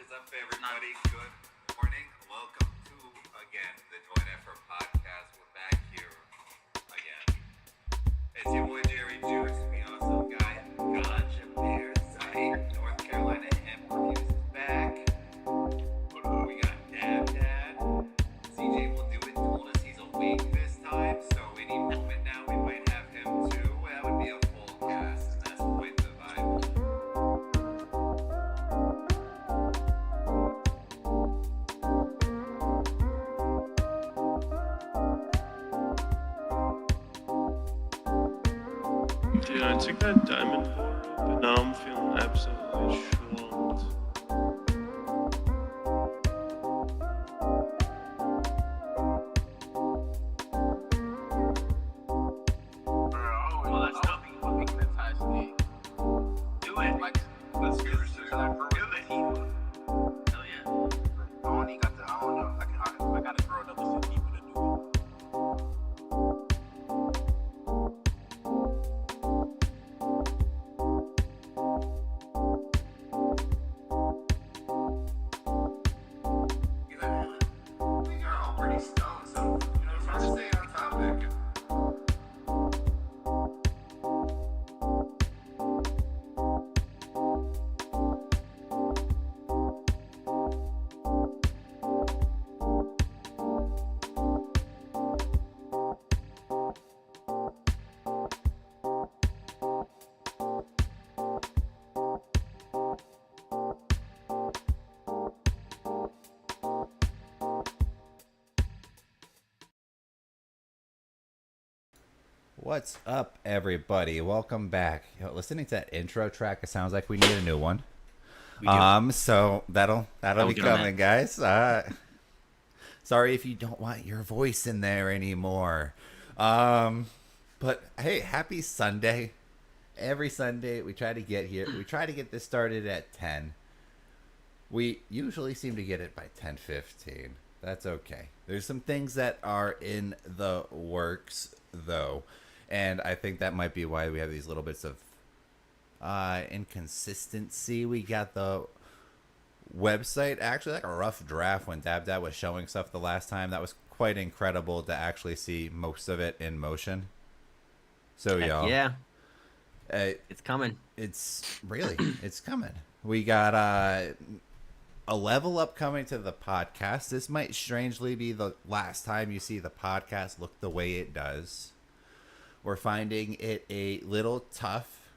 is up, everybody? Good morning. Welcome to, again, the Joint Effort Podcast. We're back here again. It's your boy Jerry Juice, me awesome guy, Gotcha Bears, North Carolina Hemp Reviews is back. We got Dad. CJ will do it. Told us he's awake this time, so any moment now we might have him too. That would be a full cast, and that's quite the vibe. Dude, I took that diamond bar, but now I'm feeling absolutely swamped. Well, that's nothing but making a tie stick. Do it. Like, let's do it. Hell yeah. I don't even got the, I don't know. I gotta grow another 6 people to do it. We are all pretty stoned, so trying to stay on topic. What's up, everybody? Welcome back. Listening to that intro track, it sounds like we need a new one. So that'll be get on coming, guys. Sorry if you don't want your voice in there anymore. But hey, happy Sunday. Every Sunday we try to get here. We try to get this started at 10. We usually seem to get it by 10:15. That's okay. There's some things that are in the works, though. And I think that might be why we have these little bits of inconsistency. We got the website actually like a rough draft when Dab was showing stuff the last time. That was quite incredible to actually see most of it in motion. So y'all, Yeah, it's coming. it's coming. We got a level up coming to the podcast. This might strangely be the last time you see the podcast look the way it does. We're finding it a little tough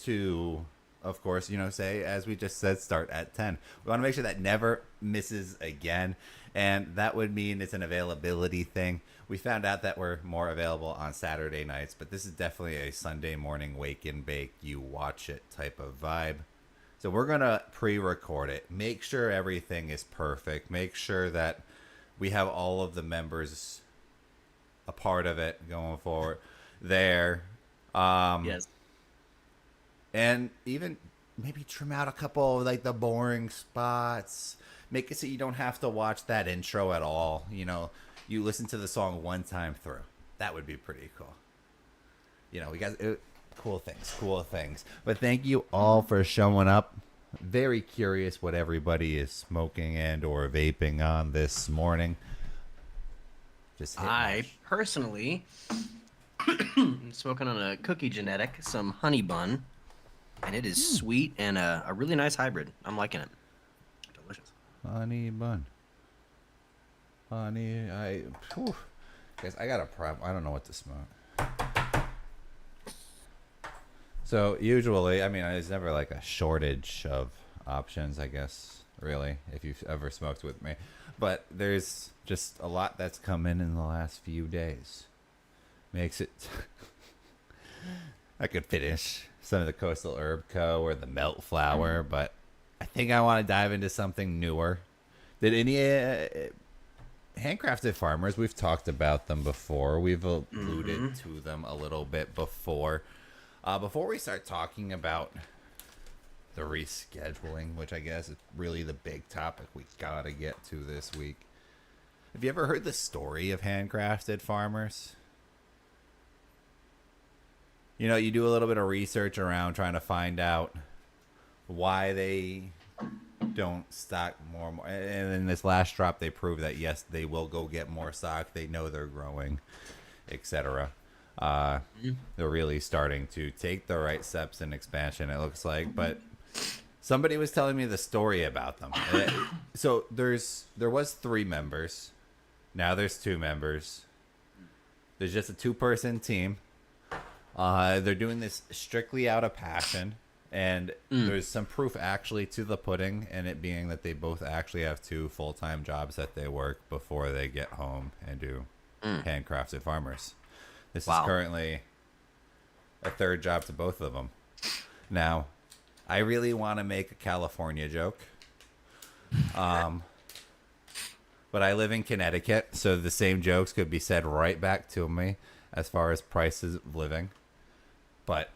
to, of course, say, as we just said, start at 10. We want to make sure that never misses again, and that would mean it's an availability thing. We found out that we're more available on Saturday nights, but this is definitely a Sunday morning wake and bake, you watch it type of vibe. So we're going to pre-record it. Make sure everything is perfect. Make sure that we have all of the members a part of it going forward there. Yes. And even maybe trim out a couple of like the boring spots. Make it so you don't have to watch that intro at all. You listen to the song one time through. That would be pretty cool. We got cool things. But thank you all for showing up. Very curious what everybody is smoking and or vaping on this morning. I personally am smoking on a cookie genetic, some honey bun, and it is sweet and a really nice hybrid. I'm liking it. Delicious. Honey bun. Guys, I got a problem. I don't know what to smoke. So usually, there's never like a shortage of options, I guess, really, if you've ever smoked with me. But there's just a lot that's come in the last few days. Makes it... I could finish some of the Coastal Herb Co. or the Melt Flower, but I think I want to dive into something newer. Did any handcrafted farmers, we've talked about them before. We've alluded to them a little bit before. Before we start talking about the rescheduling, which I guess is really the big topic we gotta get to this week. Have you ever heard the story of handcrafted farmers? You do a little bit of research around trying to find out why they don't stock more and more. And in this last drop, they prove that yes, they will go get more stock. They know they're growing, etc. They're really starting to take the right steps in expansion, it looks like. But somebody was telling me the story about them. So there was 3 members. Now there's 2 members. There's just a 2-person team. They're doing this strictly out of passion. And there's some proof actually to the pudding, and it being that they both actually have 2 full-time jobs that they work before they get home and do handcrafted farmers. This is currently a 3rd job to both of them. Now, I really want to make a California joke. But I live in Connecticut, so the same jokes could be said right back to me as far as prices of living. But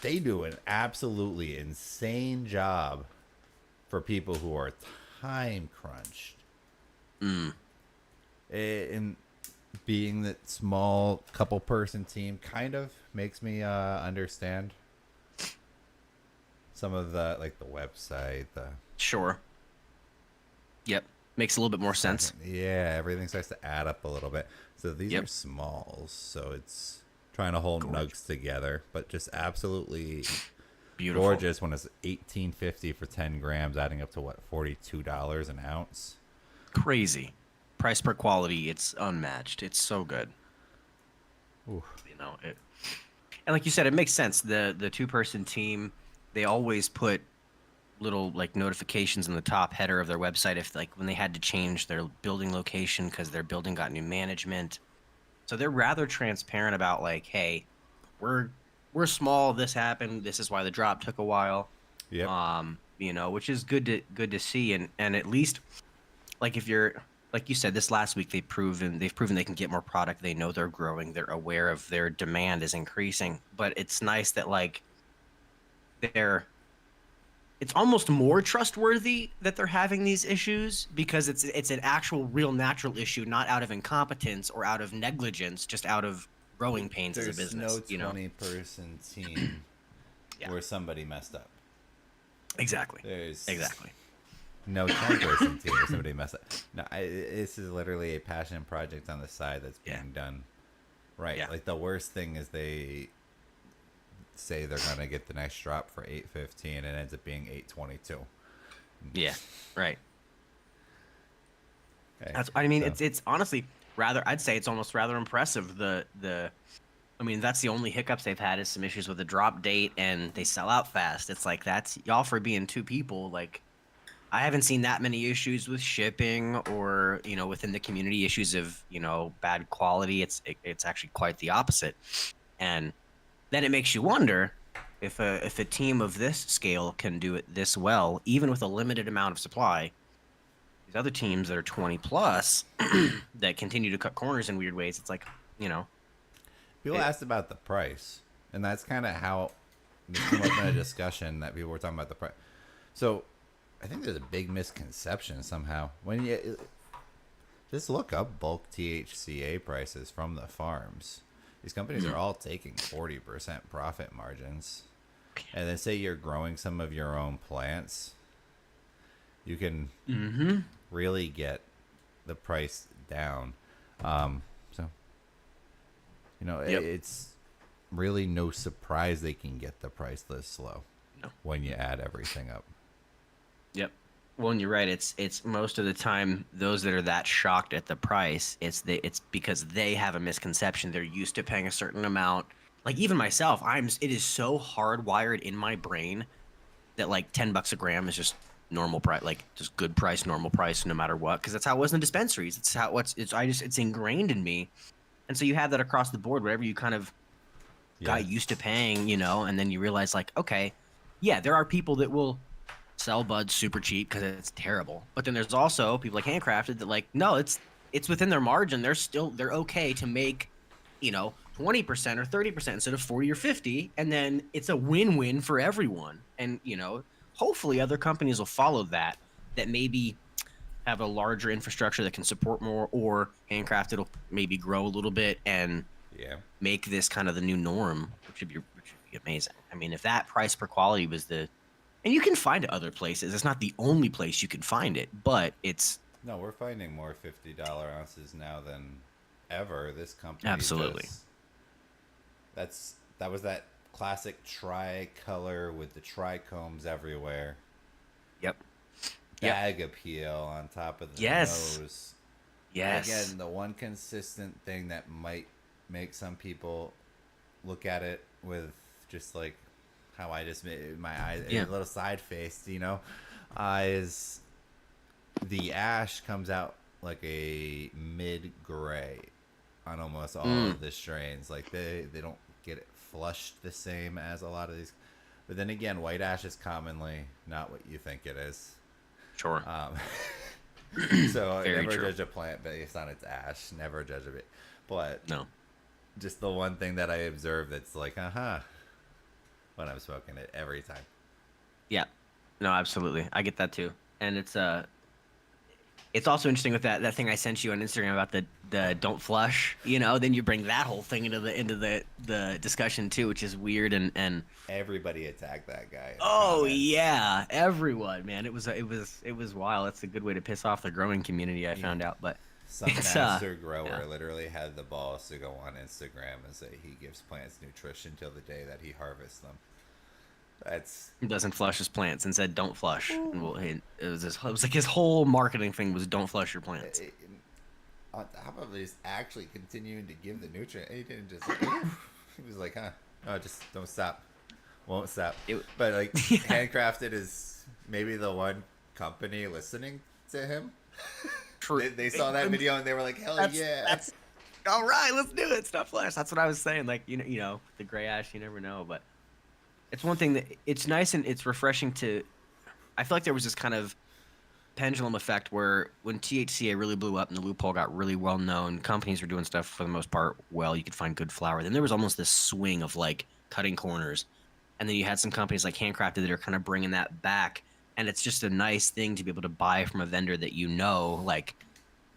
they do an absolutely insane job for people who are time crunched. And being that small couple person team kind of makes me understand some of the, like, the website, Sure. Yep. Makes a little bit more sense. Yeah, everything starts to add up a little bit. So these are smalls, so it's trying to hold nugs together, but just absolutely Beautiful. gorgeous when it's $18.50 for 10 grams, adding up to what, $42 an ounce. Crazy. Price per quality, it's unmatched. It's so good. Oof. You know, and like you said, it makes sense. The 2-person team, they always put little like notifications in the top header of their website if like when they had to change their building location because their building got new management. So they're rather transparent about like, hey, we're small, this happened, this is why the drop took a while. Yep. You know, which is good to see, and at least like if you're like you said, this last week they've proven they can get more product. They know they're growing, they're aware of their demand is increasing. But it's nice that like it's almost more trustworthy that they're having these issues because it's an actual real natural issue, not out of incompetence or out of negligence, just out of growing pains as a business. There's no 20-person team where somebody messed up. Exactly. There's exactly no 10-person team where somebody messed up. No, this is literally a passion project on the side that's being done right. Yeah. Like the worst thing is they say they're gonna get the next drop for $8.15 and it ends up being $8.22. Yeah, right. Okay, That's. I mean, it's honestly rather. I'd say it's almost rather impressive. I mean, that's the only hiccups they've had is some issues with the drop date, and they sell out fast. It's like that's y'all for being 2 people. Like, I haven't seen that many issues with shipping or within the community issues of bad quality. It's actually quite the opposite, and then it makes you wonder if a team of this scale can do it this well, even with a limited amount of supply. These other teams that are 20 plus that continue to cut corners in weird ways. It's like, people asked about the price, and that's kind of how this came up in a discussion that people were talking about the price. So I think there's a big misconception somehow when you just look up bulk THCA prices from the farms. These companies are all taking 40% profit margins. And then say you're growing some of your own plants, you can really get the price down. It's really no surprise they can get the price this low when you add everything up. Yep. Well, and you're right. It's most of the time those that are that shocked at the price. It's because they have a misconception. They're used to paying a certain amount. Like even myself, it is so hardwired in my brain that like $10 a gram is just normal price, like just good price, normal price, no matter what. Because that's how it was in dispensaries. It's ingrained in me, and so you have that across the board. Whatever you kind of got used to paying, and then you realize like, okay, yeah, there are people that will sell buds super cheap because it's terrible. But then there's also people like Handcrafted that like, no, it's within their margin. They're okay to make, 20% or 30% instead of 40 or 50, and then it's a win-win for everyone. And hopefully other companies will follow that maybe have a larger infrastructure that can support more, or Handcrafted will maybe grow a little bit and make this kind of the new norm, which would be amazing. I mean, if that price per quality was the And you can find it other places. It's not the only place you can find it, but it's No, we're finding more $50 ounces now than ever. This company absolutely. just that was that classic tricolor with the trichomes everywhere. Yep. Bag appeal on top of the Yes. nose. Yes. Again, the one consistent thing that might make some people look at it with just like how I just made my eyes a little side faced, is the ash comes out like a mid gray on almost all of the strains. Like they don't get it flushed the same as a lot of these. But then again, white ash is commonly not what you think it is. Sure. So Very never true. judge a plant based on its ash. Never judge a bit. But No. just the one thing that I observe that's like, when I'm smoking it every time. Yeah. No, absolutely. I get that too. And it's also interesting with that thing I sent you on Instagram about the don't flush, then you bring that whole thing into the discussion too, which is weird and Everybody attacked that guy. In the oh comments. yeah, everyone, man. It was wild. That's a good way to piss off the growing community, I found out, but Some it's master grower yeah. literally had the balls to go on Instagram and say he gives plants nutrition till the day that he harvests them. That's He doesn't flush his plants and said don't flush. And it was like his whole marketing thing was don't flush your plants. on top of it, is actually continuing to give the nutrient. He didn't just he was like, oh, just don't stop, won't stop. But like handcrafted is maybe the one company listening to him. True. They saw that video and they were like, hell yeah. That's all right. Let's do it. Stop flash. That's what I was saying. Like the gray ash. You never know, but it's one thing that it's nice and it's refreshing to. I feel like there was this kind of pendulum effect where when THCA really blew up and the loophole got really well known, companies were doing stuff for the most part well. You could find good flower. Then there was almost this swing of like cutting corners, and then you had some companies like Handcrafted that are kind of bringing that back. And it's just a nice thing to be able to buy from a vendor that like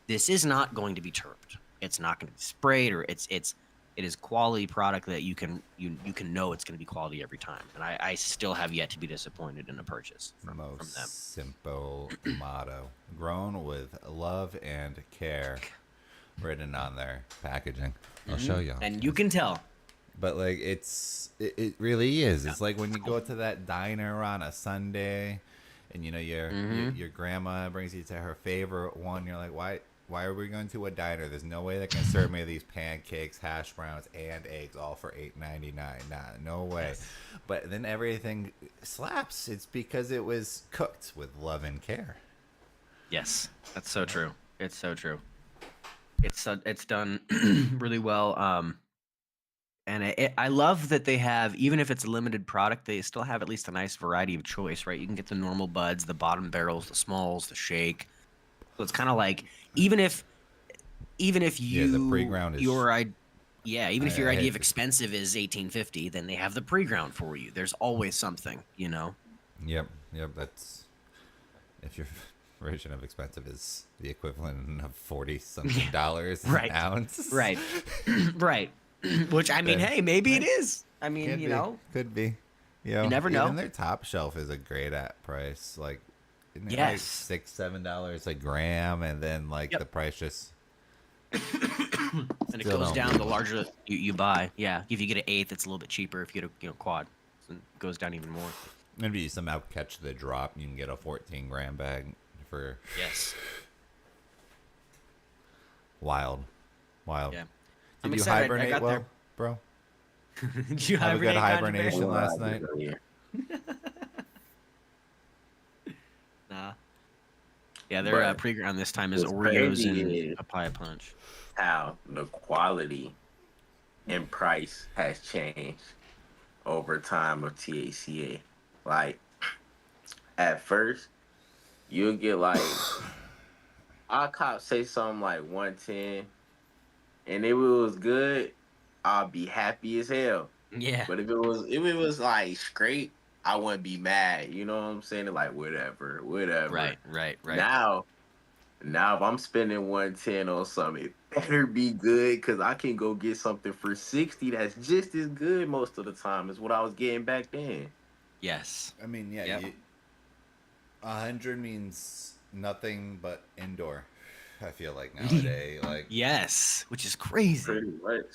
this is not going to be terped. It's not going to be sprayed, or it is quality product that you can know it's going to be quality every time. And I still have yet to be disappointed in a purchase from them. Simple motto: grown with love and care, written on their packaging. I'll show you. And you can tell. But like it really is. It's like when you go to that diner on a Sunday, and your grandma brings you to her favorite one. You're like, why are we going to a diner? There's no way they can serve me these pancakes, hash browns, and eggs all for $8.99. Nah, no way. Yes. But then everything slaps. It's because it was cooked with love and care. Yes, that's so true. It's so true. It's done really well. And I love that they have, even if it's a limited product, they still have at least a nice variety of choice, right? You can get the normal buds, the bottom barrels, the smalls, the shake. So it's kind of like even if the pre-ground is your idea of expensive is $18.50, then they have the pre-ground for you. There's always something, Yep. That's if your version of expensive is the equivalent of $40-something Right. an ounce. Right. Right. Which I mean, hey, maybe it is. I mean, could be. You never know. Even their top shelf is a great at price. Like, isn't it Yes. like $6-7 a gram, and then like the price just and it still goes don't down move. the larger you buy. Yeah, if you get an eighth, it's a little bit cheaper. If you get a quad, so it goes down even more. Maybe you somehow catch the drop, you can get a 14-gram bag for Yes. wild. Yeah. I'm Did you excited. I hibernate got well, there. bro? Did you Have a good hibernate, Ganja Bear? hibernation last night. Nah. Yeah, their But pre-ground this time is what's Oreos crazy and is- papaya punch. How the quality and price has changed over time of THCA. Like at first, you'll get like I'll cop say something like 110, and if it was good, I'll be happy as hell. Yeah. But if it was like straight, I wouldn't be mad. You know what I'm saying? Like whatever. Right. Now if I'm spending 110 on something, it better be good because I can go get something for 60 that's just as good most of the time as what I was getting back then. Yes. I mean, yeah, Yep. 100 means nothing but indoor. I feel like nowadays, like Yes, which is crazy. Pretty much.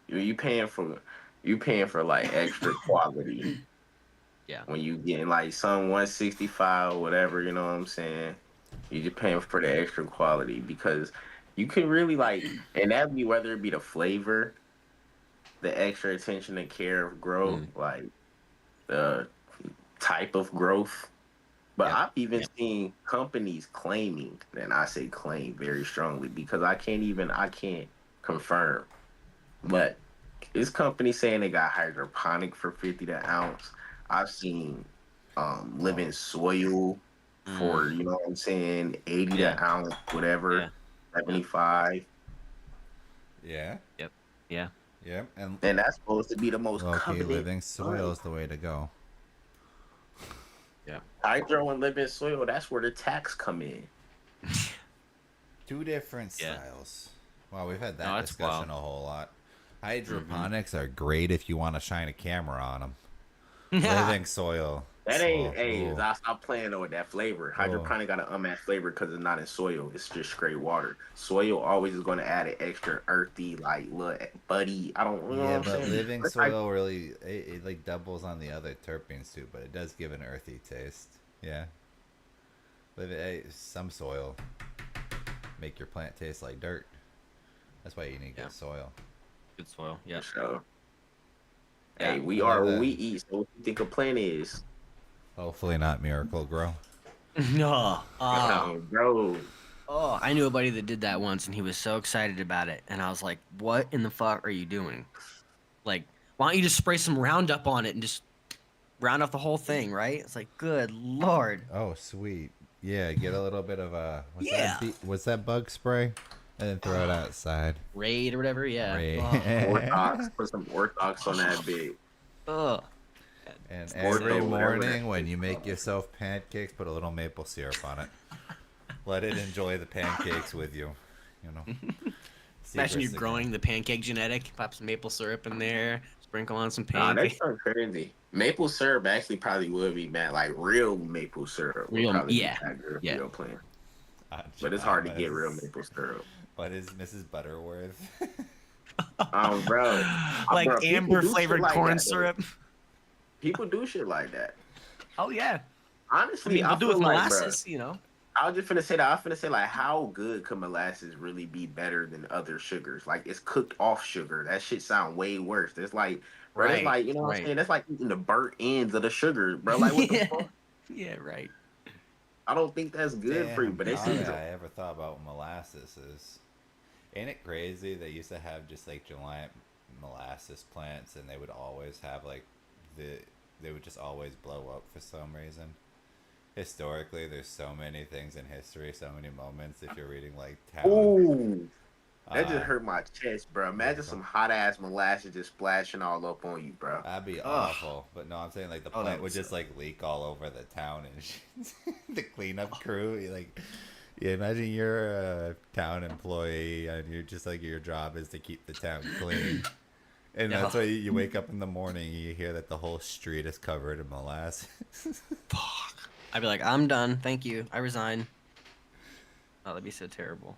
You paying for like extra quality Yeah. when you getting like some 165 or whatever, you know what I'm saying? You just paying for the extra quality because you can really like, and that be whether it be the flavor, the extra attention and care of growth, Mm. like the type of growth. But Yep. I've even Yep. seen companies claiming, and I say claim very strongly because I can't confirm. But this company saying they got hydroponic for 50 the ounce. I've seen living oh soil Mm. for, you know what I'm saying, 80 Yeah. the ounce, whatever, Yeah. Yeah. 75. yeah, Yep. Yeah. yeah, and And that's supposed to be the most low-key coveted living soil one. is the way to go. Yeah. Hydro and living soil, that's where the tax come in. Two different Yeah. styles. Wow, we've had No, that that's discussion wild. a whole lot. Mm-hmm. Hydroponics are great if you want to shine a camera on them. Living soil. That ain't, Oh, hey, oh, I stop playing though with that flavor. oh. Hydroponic got an unmatched flavor because it's not in soil. It's just straight water. Soil always is going to add an extra earthy, like, little buddy. I don't, you know what Yeah, I'm but saying? living It's like, soil really it like doubles on the other terpenes too, but it does give an earthy taste. Yeah, some soil make your plant taste like dirt. That's why you need Yeah. good soil. Good soil. Yep. so, Yeah. hey, we are what Another, we eat. So what you think a plant is? hopefully not Miracle Grow. No. Oh. Bro. Oh. I knew a buddy that did that once, and he was so excited about it, and I was like, "What in the fuck are you doing? Like, why don't you just spray some Roundup on it and just round off the whole thing, right?" It's like, good lord. Oh, sweet. Yeah, get a little bit of Yeah. was that bug spray, and then throw it outside. Raid or whatever. Yeah. Right. Orthox. Put some Orthox on that bit. Ugh. And every Ortho, whatever that morning when shit's you make called. yourself pancakes, put a little maple syrup on it. Let it enjoy the pancakes with you. You know. Imagine you Secrets to growing the pancake genetic. Pop some maple syrup in there. Sprinkle on some Nah, that's pancake. so crazy. Maple syrup actually probably would be bad. Like real maple syrup would Real. probably be Yeah. that good for Yeah. your plant. Aunt But it's hard to get real Jemima's. maple syrup. What is Mrs. Butterworth? Bro, Like bro, people amber do shit flavored like corn that though. syrup. People do shit like that. Oh yeah. I Honestly, mean, I we'll do it feel with like, bro, molasses. You know. I was just finna say that. I was finna say like, how good could molasses really be better than other sugars? Like, it's cooked off sugar. That shit sound way worse. It's like, bro, that's Right. like, you know what I'm Right. saying? That's like eating the burnt ends of the sugar, bro. Like, what the Yeah. fuck? Yeah. Right. I don't think that's good for you. Damn, But it all seems, that I ever thought about molasses is, ain't it crazy they used to have just like giant molasses plants and they would always have like they would just always blow up for some reason. Historically, there's so many things in history, so many moments. If you're reading like town, ooh, that just uh, hurt my chest, bro. Imagine some hot ass molasses just splashing all up on you, bro. that'd be Ugh. awful. But no, I'm saying like the Oh, that plant would would just suck. like leak all over the town and shit. The cleanup crew, like, yeah, imagine you're a town employee and you're just like your job is to keep the town clean. And that's Yeah. why you wake up in the morning and you hear that the whole street is covered in molasses. Fuck. I'd be like, I'm done. Thank you. I resign. Oh, that'd be so terrible.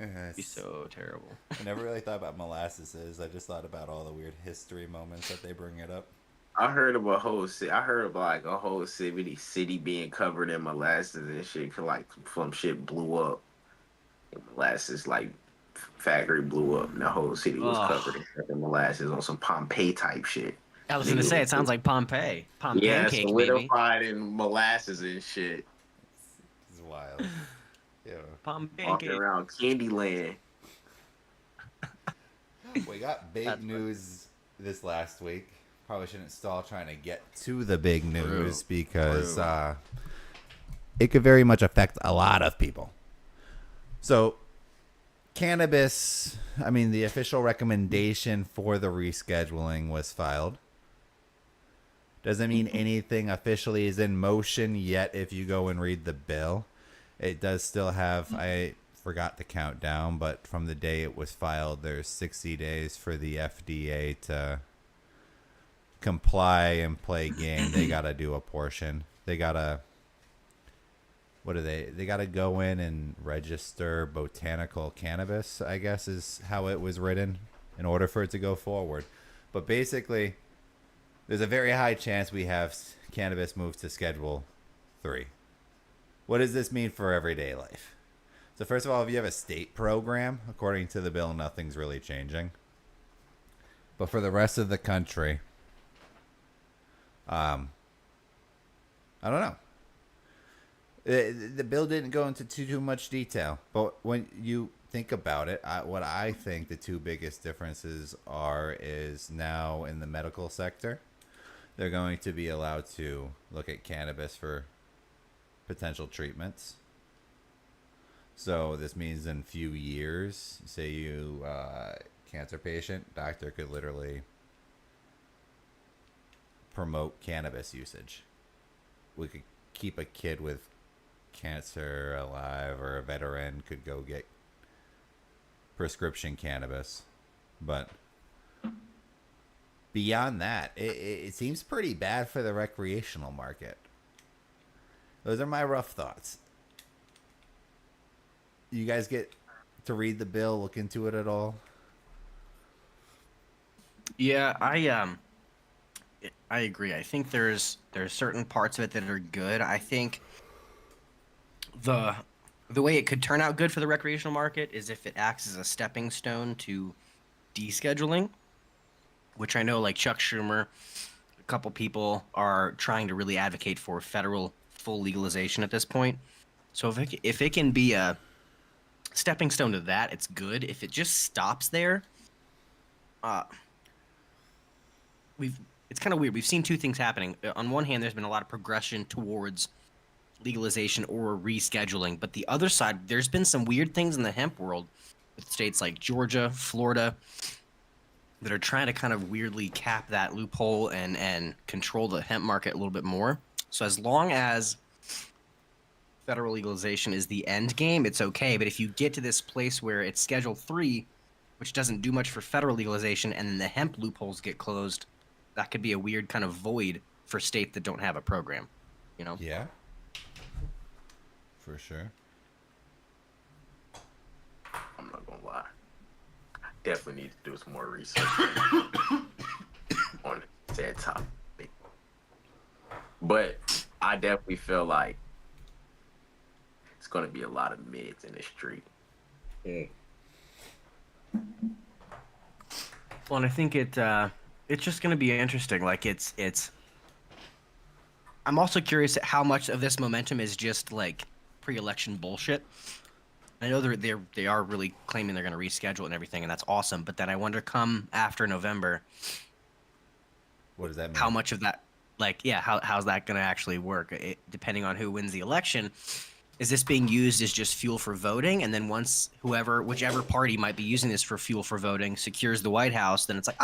It'd be Yes. so terrible. I never really thought about molasses. I just thought about all the weird history moments that they bring it up. I heard of a whole city. I heard of like a whole city being covered in molasses and shit. 'Cause, like some shit blew up. And molasses like factory blew up, and the whole city was covered Oh, in fucking molasses on some Pompeii type shit. I was gonna say it Nigga, sounds like Pompeii. yeah, Pancakes, baby. solidified in molasses and shit. It's wild. Yeah. Walking Pancake. around Candyland. We got big That's news this last week. Probably shouldn't stall trying to get to the big news True. because True. it could very much affect a lot of people. So, cannabis, I mean, the official recommendation for the rescheduling was filed. Doesn't mean anything officially is in motion yet if you go and read the bill. It does still have, I forgot to count down, but from the day it was filed, there's 60 days for the FDA to comply and play game, they gotta do a portion. They gotta, what do they gotta go in and register botanical cannabis, I guess is how it was written, in order for it to go forward. But basically, there's a very high chance we have cannabis move to Schedule 3. What does this mean for everyday life? So first of all, if you have a state program, according to the bill, nothing's really changing. But for the rest of the country, I don't know. The bill didn't go into too much detail, but when you think about it, what I think the two biggest differences are is now in the medical sector, they're going to be allowed to look at cannabis for potential treatments. So this means in a few years, say you cancer patient, doctor could literally promote cannabis usage. We could keep a kid with cancer alive, or a veteran could go get prescription cannabis. But beyond that, it seems pretty bad for the recreational market. Those are my rough thoughts. You guys get to read the bill, look into it at all? Yeah, I agree. I think there's certain parts of it that are good. I think the way it could turn out good for the recreational market is if it acts as a stepping stone to descheduling, which I know like Chuck Schumer, a couple people are trying to really advocate for federal full legalization at this point. So if it can be a stepping stone to that, it's good. If it just stops there, it's kind of weird. We've seen two things happening. On one hand, there's been a lot of progression towards legalization or rescheduling, but the other side, there's been some weird things in the hemp world with states like Georgia, Florida, that are trying to kind of weirdly cap that loophole and control the hemp market a little bit more. So as long as federal legalization is the end game, it's okay. But if you get to this place where it's Schedule 3, which doesn't do much for federal legalization, and then the hemp loopholes get closed, that could be a weird kind of void for states that don't have a program, you know? Yeah. For sure. I'm not gonna lie. I definitely need to do some more research on that topic. But I definitely feel like it's gonna be a lot of mids in the street. Well, and I think it's just going to be interesting. Like it's. I'm also curious at how much of this momentum is just like pre-election bullshit. I know they are really claiming they're going to reschedule and everything, and that's awesome. But then I wonder, come after November, What does that mean? how much of that, like, yeah, how's that going to actually work? Depending on who wins the election, is this being used as just fuel for voting? And then once whichever party might be using this for fuel for voting secures the White House, then it's like,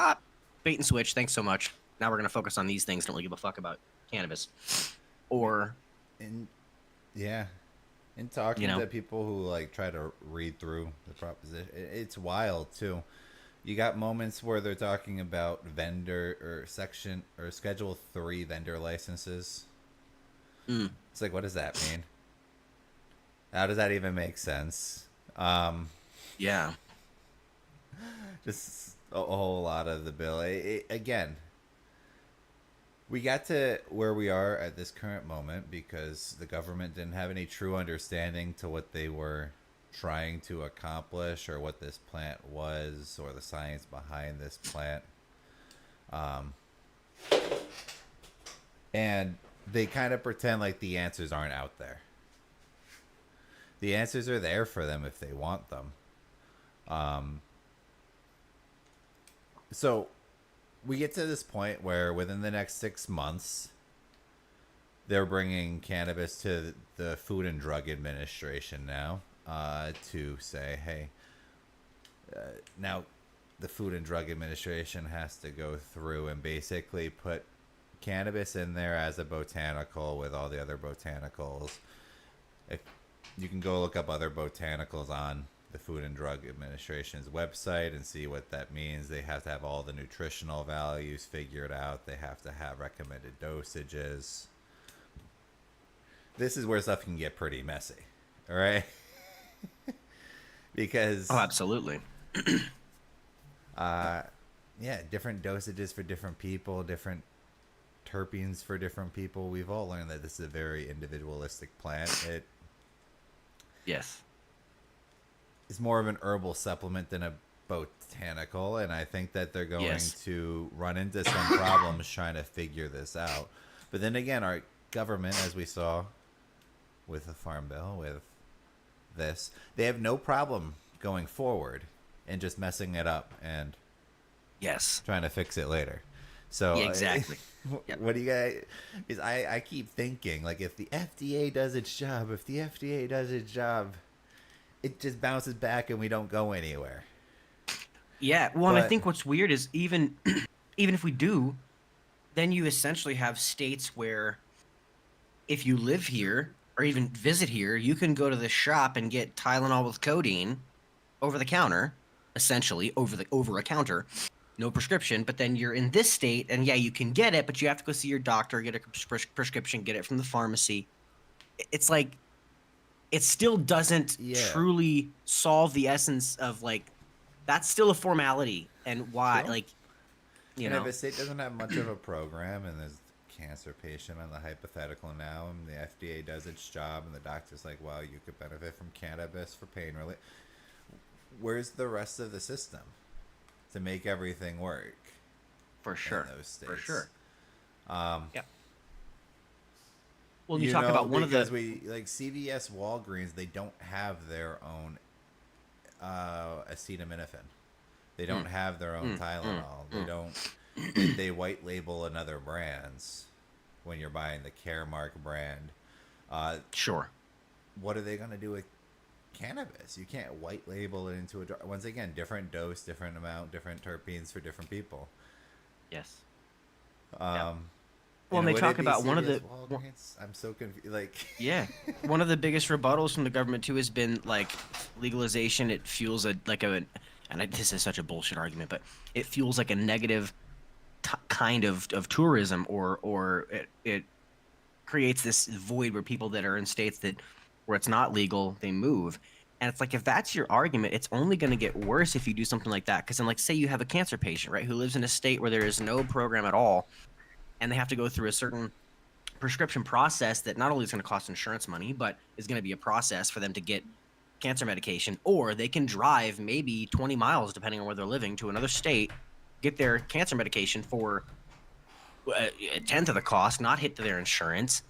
bait and switch. Thanks so much. Now we're going to focus on these things. Don't really give a fuck about cannabis. Or, In talking to people who like try to read through the proposition, it's wild too. You got moments where they're talking about vendor or section or Schedule 3 vendor licenses. It's like, what does that mean? How does that even make sense? yeah. Just a whole lot of the bill. Again, we got to where we are at this current moment because the government didn't have any true understanding to what they were trying to accomplish or what this plant was or the science behind this plant. And they kind of pretend like the answers aren't out there. The answers are there for them if they want them. So we get to this point where within the next 6 months, they're bringing cannabis to the Food and Drug Administration now to say, hey, now the Food and Drug Administration has to go through and basically put cannabis in there as a botanical with all the other botanicals. If you can go look up other botanicals on the Food and Drug Administration's website and see what that means. They have to have all the nutritional values figured out. They have to have recommended dosages. This is where stuff can get pretty messy, all right? Because Oh, absolutely. yeah, different dosages for different people, different terpenes for different people. We've all learned that this is a very individualistic plant. It Yes. is more of an herbal supplement than a botanical, and I think that they're going Yes. to run into some problems trying to figure this out. But then again, our government, as we saw with the Farm Bill, with this, they have no problem going forward and just messing it up and Yes. trying to fix it later. So Yeah, exactly. Yep. What do you guys? Because I keep thinking, like, if the FDA does its job, it just bounces back and we don't go anywhere. Yeah. Well, and I But- think what's weird is even even if we do, then you essentially have states where if you live here or even visit here, you can go to the shop and get Tylenol with codeine over the counter, essentially over a counter, no prescription. But then you're in this state, and yeah, you can get it, but you have to go see your doctor, get a prescription, get it from the pharmacy. It's like it still doesn't Yeah. truly solve the essence of like that's still a formality, and why Sure. like you And know if a state doesn't have much of a program, and there's a cancer patient on the hypothetical now, and the FDA does its job, and the doctor's like, "Well, you could benefit from cannabis for pain relief." Where's the rest of the system to make everything work? for sure, in those states? for sure. Um, Yeah. Well, you talk about one of the because we like CVS, Walgreens. They don't have their own acetaminophen. They don't have their own Tylenol. They don't. They white label another brands when you're buying the Caremark brand. sure. What are they going to do with cannabis? You can't white label it into a jar. Once again, different dose, different amount, different terpenes for different people. Yes. Well, Well, and they talk about one of the Walgreens? I'm so confused. Like, yeah, one of the biggest rebuttals from the government too has been like legalization. It fuels this is such a bullshit argument, but it fuels like a negative kind of tourism, or it creates this void where people that are in states where it's not legal, they move. And it's like, if that's your argument, it's only going to get worse if you do something like that. Because then, like, say you have a cancer patient, right, who lives in a state where there is no program at all, and they have to go through a certain prescription process that not only is going to cost insurance money, but is going to be a process for them to get cancer medication. Or they can drive maybe 20 miles, depending on where they're living, to another state, get their cancer medication for a tenth of the cost, not hit to their insurance.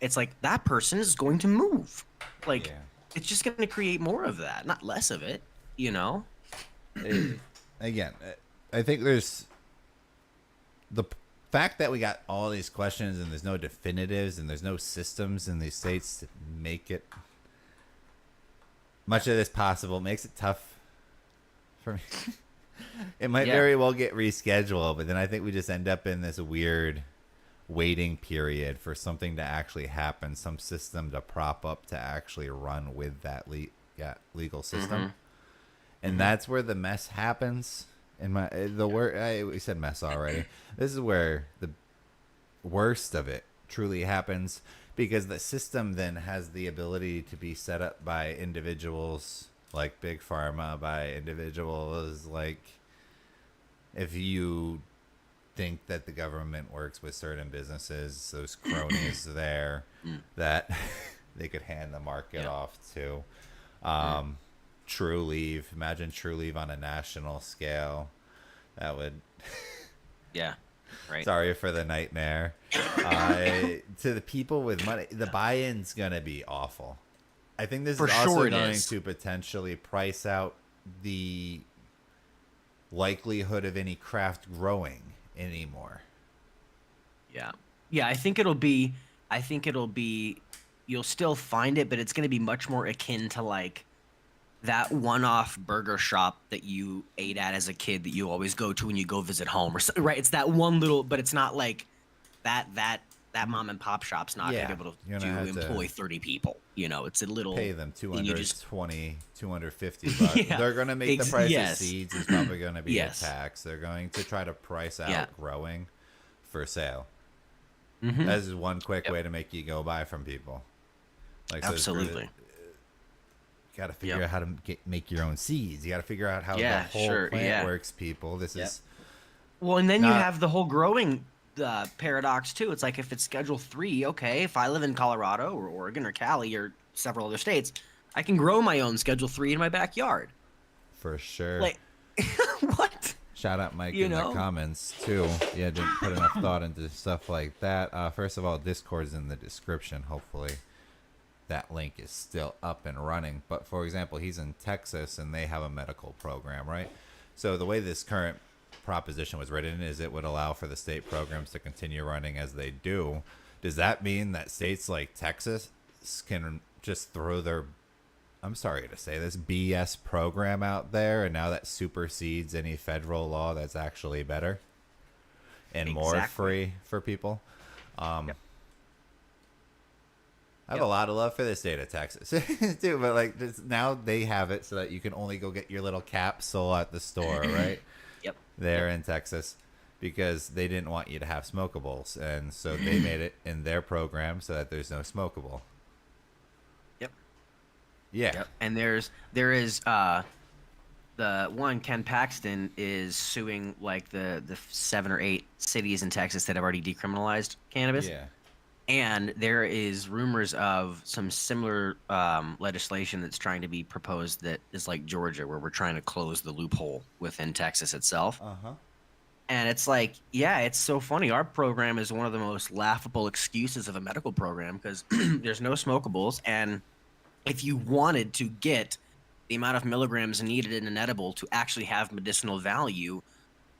It's like that person is going to move. Like, yeah. it's just going to create more of that, not less of it, you know? Again, I think there's the fact that we got all these questions and there's no definitives and there's no systems in these states to make it much of this possible makes it tough for me. It might Yeah. very well get rescheduled, but then I think we just end up in this weird waiting period for something to actually happen, some system to prop up to actually run with that legal system. And that's where the mess happens. In we said mess already. This is where the worst of it truly happens, because the system then has the ability to be set up by individuals like Big Pharma, by individuals like, if you think that the government works with certain businesses, those cronies there that they could hand the market off to. True Leave, imagine True Leave on a national scale. That would Yeah. Right. sorry for the nightmare. To the people with money, the buy-in's gonna be awful. I think this For is also sure it going is. to potentially price out the likelihood of any craft growing anymore. Yeah. Yeah, I think it'll be you'll still find it, but it's going to be much more akin to like that one-off burger shop that you ate at as a kid that you always go to when you go visit home or something, right? It's that one little, but it's not like that that mom and pop shop's not Yeah, going to be you're able gonna to have to employ 30 people. You know, it's a little pay them and you just 220, 250 bucks. Yeah, They're going to make the price of yes. seeds is probably going to be Yes. a tax. They're going to try to price out Yeah. growing for sale. Mhm. That is one quick Yep. way to make you go buy from people. Like, Absolutely. You got to figure Yep. out how to make your own seeds. You got to figure out how Yeah, the whole sure, plant yeah. works, people. This Yep. is Well, and then you Not- have the whole growing paradox too. It's like if it's Schedule 3, okay, if I live in Colorado or Oregon or Cali or several other states, I can grow my own Schedule 3 in my backyard. for sure. Like, what? Shout out Mike You in know? the comments too. Yeah, didn't put enough thought into stuff like that. First of all, Discord's in the description. Hopefully, that link is still up and running. But for example, he's in Texas and they have a medical program, right? So the way this current proposition was written is it would allow for the state programs to continue running as they do. Does that mean that states like Texas can just throw their, I'm sorry to say this, BS program out there, and now that supersedes any federal law that's actually better and more Exactly. free for people? Yep. I have a lot of love for the state of Texas too, but like now they have it so that you can only go get your little capsule at the store, right? Yep. There in Texas, because they didn't want you to have smokables, and so they made it in their program so that there's no smokable. Yep. Yeah. Yep. And there is the one Ken Paxton is suing like the 7 or 8 cities in Texas that have already decriminalized cannabis. Yeah. And there is rumors of some similar legislation that's trying to be proposed that is like Georgia, where we're trying to close the loophole within Texas itself. Uh-huh. And it's like, yeah, it's so funny. Our program is one of the most laughable excuses of a medical program because there's no smokables. And if you wanted to get the amount of milligrams needed in an edible to actually have medicinal value,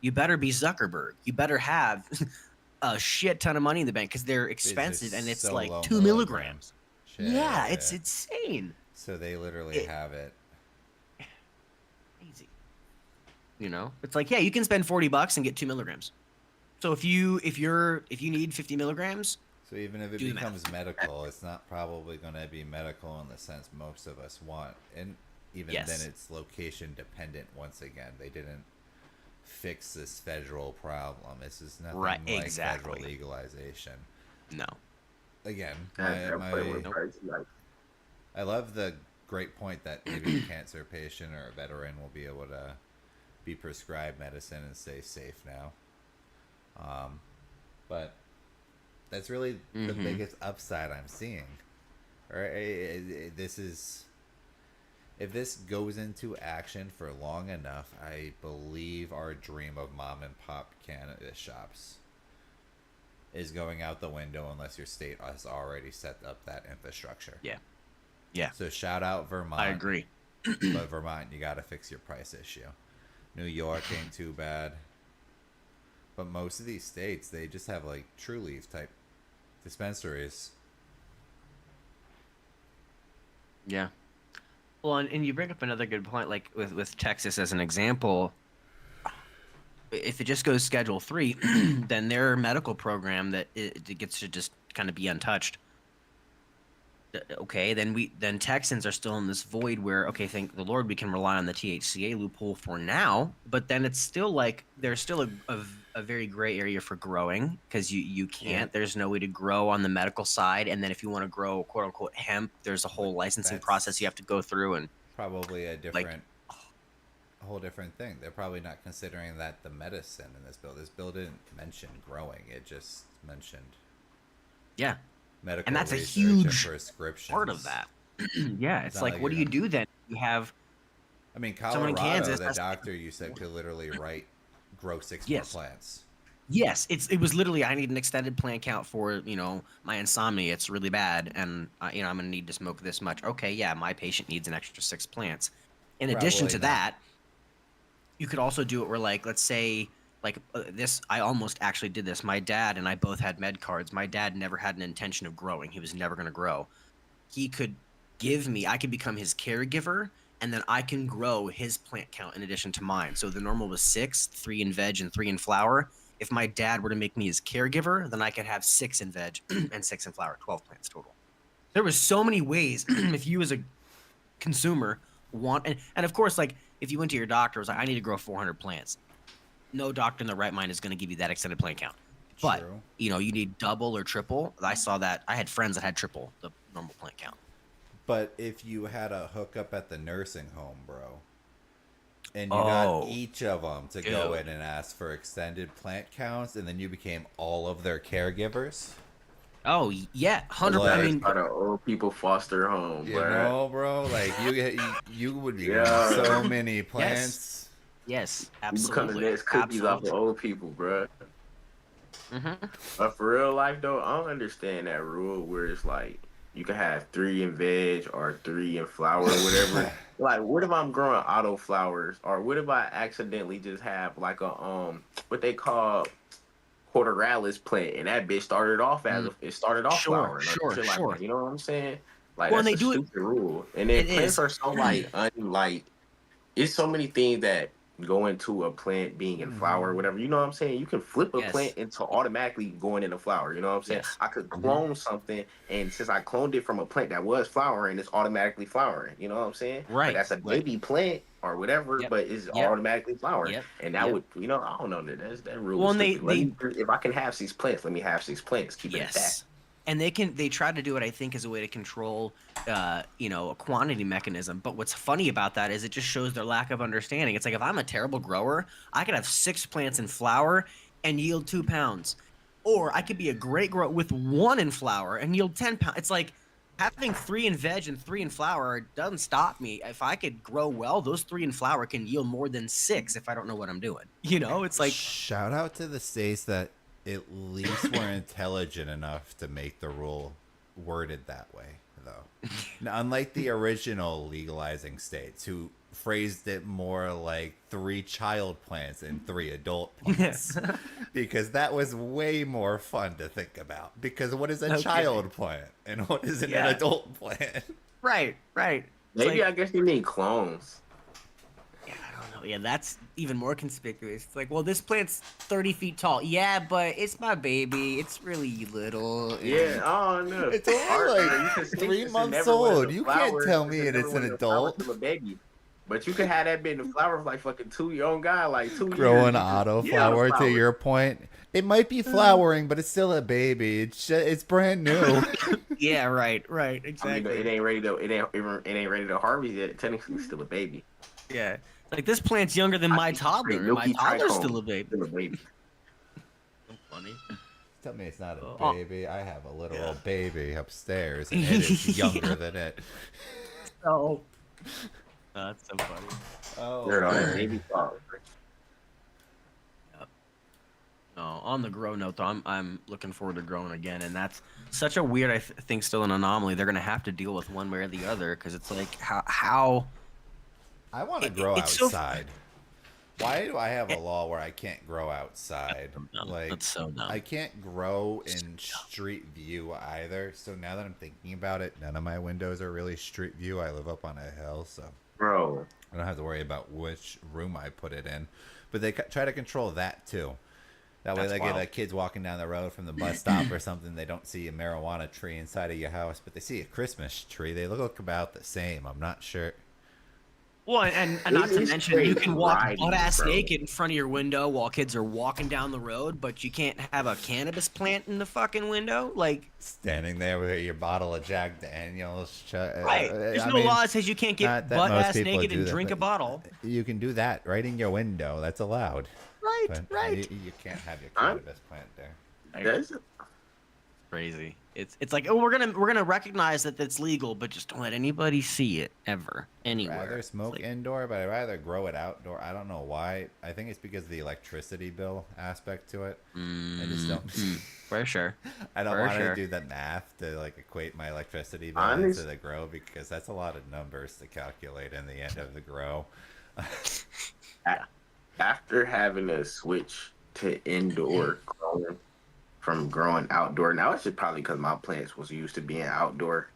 you better be Zuckerberg. You better have a shit ton of money in the bank because they're expensive and it's so like low 2 milligrams. Shit. Yeah, it's insane. So they literally have it. Easy. You know, it's like, yeah, you can spend $40 and get 2 milligrams. So if you need 50 milligrams, So even if it Do the becomes medical, it's not probably going to be medical in the sense most of us want. And even Yes. then, it's location dependent. Once again, they didn't fix this federal problem. This is nothing Right, like exactly. federal legalization. no. Again, They're playing with Nope. price, like, I love the great point that maybe a cancer patient or a veteran will be able to be prescribed medicine and stay safe now. But that's really the Mhm. biggest upside I'm seeing. Right? This is, if this goes into action for long enough, I believe our dream of mom and pop cannabis shops is going out the window unless your state has already set up that infrastructure. Yeah. Yeah. So shout out Vermont. I agree. But Vermont, you got to fix your price issue. New York ain't too bad. But most of these states, they just have like True Leaf type dispensaries. Yeah. Well, and you bring up another good point, like with Texas as an example. If it just goes Schedule 3, then their medical program that it gets to just kind of be untouched. Okay, then Texans are still in this void where, okay, thank the Lord we can rely on the THCA loophole for now, but then it's still like there's still a very gray area for growing because you can't. There's no way to grow on the medical side, and then if you want to grow quote unquote hemp, there's a whole licensing That's- process you have to go through, and Probably a whole different thing. They're probably not considering that the medicine in this bill. This bill didn't mention growing. It just mentioned yeah, medical And that's a research huge and prescriptions. part of that. Yeah, it's not like, like what do you're you do then? You have I mean, Someone in Colorado, Kansas the has- doctor you said could literally grow 6 Yes. more plants. yes, it was literally I need an extended plant count for my insomnia. It's really bad, and I'm gonna need to smoke this much. Okay, yeah, my patient needs an extra 6 plants. In addition Probably to not. that, you could also do it where, like, let's say, like this. I almost actually did this. My dad and I both had med cards. My dad never had an intention of growing. He was never gonna grow. He could give me. I could become his caregiver, and then I can grow his plant count in addition to mine. So the normal was 6, 3 in veg and 3 in flower. if my dad were to make me his caregiver, then I could have 6 in veg and 6 in flower, 12 plants total. There was so many ways if you as a consumer want, and of course, like if you went to your doctor, it was like, I need to grow 400 plants. No doctor in the right mind is going to give you that extended plant count. But True. you need double or triple. I saw that. I had friends that had triple the normal plant count. But if you had a hookup at the nursing home, bro, and you got each of them to go in and ask for extended plant counts, and then you became all of their caregivers. Oh yeah, 100%. Like, I mean, Part of old people foster home, you bro. know, bro, like you would be Yeah. so many plants. yes, You become the absolutely. next cookies off of old people, bro. Mm-hmm. But for real life though, I don't understand that rule where it's like you can have 3 in veg or 3 in flower or whatever. Like, what if I'm growing auto flowers, or what if I accidentally just have like a what they call horteralis plant, and that bitch started off as it started off Sure, flowering, or sure, shit like sure. that. You know what I'm saying? Like, Well, and that's they a do it. stupid rule. And then It plants is. are so like it's so many things that go into a plant being in flower or whatever. You know what I'm saying? You can flip a Yes. plant into automatically going into flower. You know what I'm saying? Yes. I could clone something, and since I cloned it from a plant that was flowering, it's automatically flowering. You know what I'm saying? Right, But that's a right. baby plant or whatever, Yep, but it's yep, automatically flowering. yep, And that yep. would, I don't know. That rule Well, is and stupid. Let me, if I can have 6 plants, let me have 6 plants. Keep it at that. Yes. And they try to do it, I think, as a way to control, a quantity mechanism. But what's funny about that is it just shows their lack of understanding. It's like, if I'm a terrible grower, I could have 6 plants in flower and yield 2 pounds, or I could be a great grower with 1 in flower and yield 10 pounds. It's like having 3 in veg and 3 in flower doesn't stop me. If I could grow well, those 3 in flower can yield more than 6 if I don't know what I'm doing. It's like, Shout out to the states that at least were intelligent enough to make the rule worded that way, though. Now, unlike the original legalizing states, who phrased it more like 3 child plants and 3 adult plants, because that was way more fun to think about. Because what is a child plant and what is an adult plant? right. It's Maybe like, I guess you need clones. yeah, I don't know. Yeah, that's even more conspicuous. It's like, well, this plant's 30 feet tall. Yeah, but it's my baby. It's really little. Yeah, oh no. It's only like 3 months old. You can't tell me it's an adult. A baby. But you could have that bit in flower for like fucking 2 young guy, like 2 Growing years. auto flower, to your point. It might be flowering, but it's still a baby. It's brand new. Yeah, right, exactly. I mean, it ain't ready to harvest yet. Technically, it's still a baby. Yeah, like, this plant's younger than my toddler. And my toddler's still a baby. Still a baby. So funny. Tell me it's not a Oh. baby. I have a literal baby upstairs, and it is younger than it. Oh, that's so funny. Oh, They're on a baby flower. No, on the grow note, though, I'm looking forward to growing again, and that's such a weird, I think, still an anomaly. They're gonna have to deal with one way or the other, because it's like, how I want to grow it's so- outside. Why do I have a law where I can't grow outside? Like, that's so dumb. I can't grow in street view either. So now that I'm thinking about it, none of my windows are really street view. I live up on a hill, so Bro. I don't have to worry about which room I put it in. But they try to control that too. That way, That's like, wild. if kids walking down the road from the bus stop or something, they don't see a marijuana tree inside of your house, but they see a Christmas tree. They look about the same. I'm not sure. Well, and not to It's mention, you can walk crazy, butt-ass bro. naked in front of your window while kids are walking down the road, but you can't have a cannabis plant in the fucking window. Like, Standing there with your bottle of Jack Daniels. right? There's no law that says you can't not get that most butt-ass people naked do and that, drink a but bottle. You can do that right in your window. That's allowed. Right, But right. You can't have your cannabis plant there. That's Crazy. It's like, oh, we're gonna recognize that it's legal, but just don't let anybody see it ever anywhere. Rather It's smoke like, indoor, but I'd rather grow it outdoor. I don't know why. I think it's because of the electricity bill aspect to it. I just don't. for sure. I don't For want sure. to do the math to like equate my electricity bill Honest- into the grow, because that's a lot of numbers to calculate in the end of the grow. after having to switch to indoor growing from growing outdoor. Now it's just probably because my plants was used to being outdoor.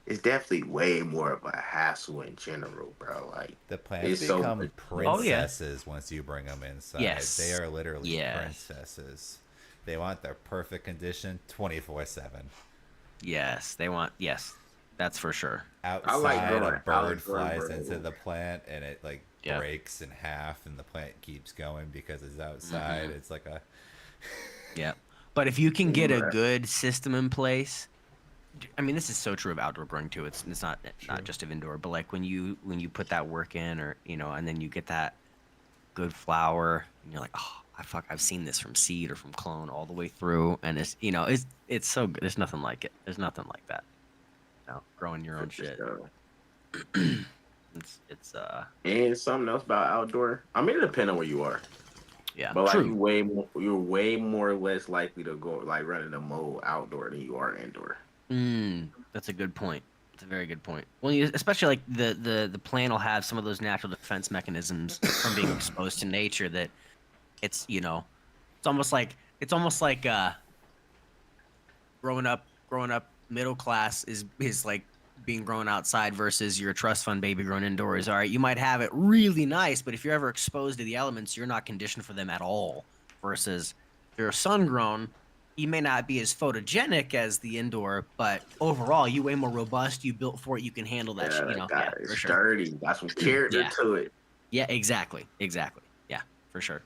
it's definitely way more of a hassle in general, bro. Like The plants it's so become much. Oh yeah. princesses once you bring them inside. They Yes. are literally Yes. princesses. They want their perfect condition 24/7. Yes. They want. Yes. That's for sure. I like Outside, a growing bird outdoor flies into bro. the plant and it like Yeah. breaks in half, and the plant keeps going because it's outside. Mm-hmm. It's like a Yeah. But if you can get a Bruh. good system in place, I mean, this is so true of outdoor growing too. It's not True. just of indoor, but like when you put that work in, or and then you get that good flower, and you're like, oh, I've seen this from seed or from clone all the way through, and it's so good. There's nothing like it. There's nothing like that. Growing your own shit. So, It's and something else about outdoor. I mean, it depends on where you are, yeah, but like true. you're way more or less likely to go like running a mode outdoor than you are indoor. That's a good point. It's a very good point. Well, especially like the plant will have some of those natural defense mechanisms from being exposed to nature that it's almost like growing up middle class is like being grown outside versus your trust fund baby grown indoors. All right, you might have it really nice, but if you're ever exposed to the elements, you're not conditioned for them at all. Versus if you're sun grown, you may not be as photogenic as the indoor, but overall, you way more robust. You built for it. You can handle that. Yeah, that guy Yeah, for is sure. sturdy. Got some character Yeah. to it. Yeah, exactly. Yeah, for sure.